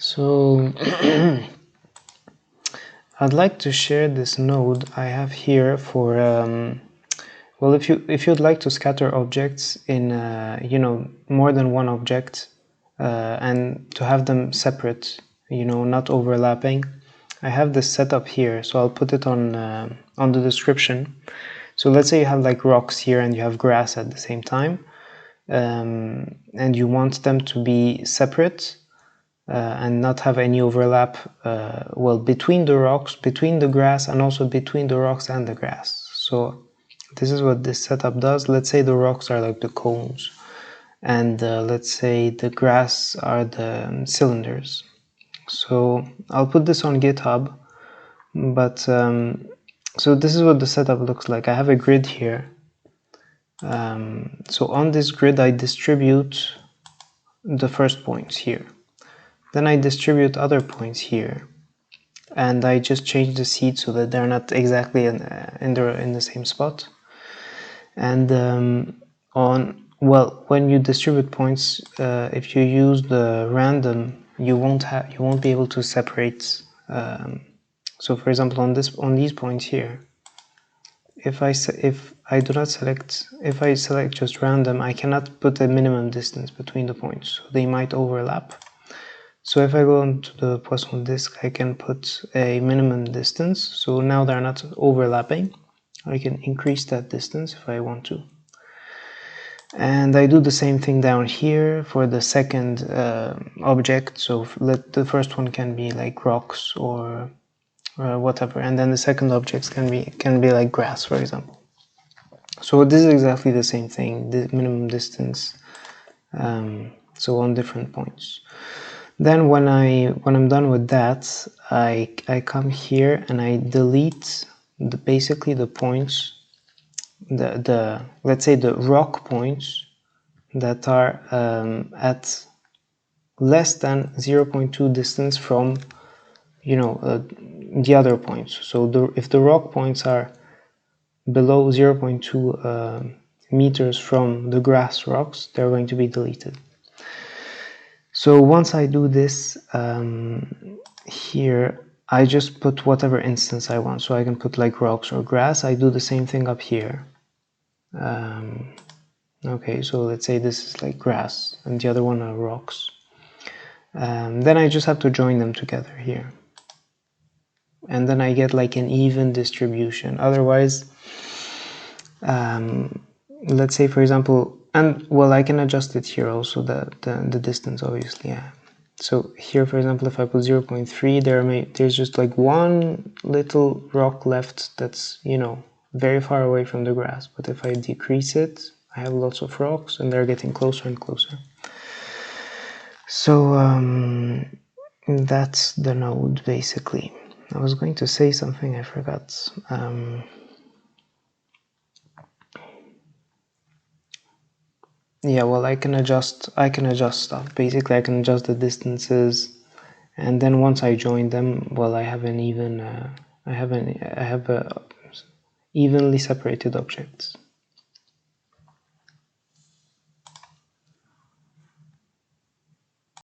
So I'd like to share this node I have here for well, if you'd like to scatter objects in more than one object and to have them separate, not overlapping, I have this setup here, so I'll put it on the description. So let's say you have like rocks here and you have grass at the same time, and you want them to be separate and not have any overlap, well, between the rocks, between the grass, and also between the rocks and the grass. So this is what this setup does. Let's say the rocks are like the cones, and let's say the grass are the cylinders. So I'll put this on GitHub, but so this is what the setup looks like. I have a grid here. So on this grid I distribute the first points here. Then I distribute other points here, and I just change the seed so that they're not exactly in the same spot. And when you distribute points, if you use the random, you won't be able to separate. So for example, on these points here, if I select just random, I cannot put a minimum distance between the points, so they might overlap. So if I go onto the Poisson disk, I can put a minimum distance, so now they're not overlapping. I can increase that distance if I want to. And I do the same thing down here for the second object, so the first one can be like rocks or whatever, and then the second objects can be like grass, for example. So this is exactly the same thing, the minimum distance, so on different points. Then when I'm done with that, I come here and I delete basically the points, let's say the rock points that are at less than 0.2 distance from the other points. So if the rock points are below 0.2 meters from the grass rocks, they're going to be deleted. So once I do this here, I just put whatever instance I want. So I can put like rocks or grass. I do the same thing up here. Okay, so let's say this is like grass and the other one are rocks. Then I just have to join them together here. And then I get like an even distribution. Otherwise, let's say for example, and well, I can adjust it here also, the distance, obviously, yeah. So here, for example, if I put 0.3, there's just like one little rock left that's, very far away from the grass. But if I decrease it, I have lots of rocks and they're getting closer and closer. So that's the node, basically. I was going to say something, I forgot. Yeah, well, I can adjust stuff. Basically, I can adjust the distances, and then once I join them, well, I have an even, I have evenly separated objects.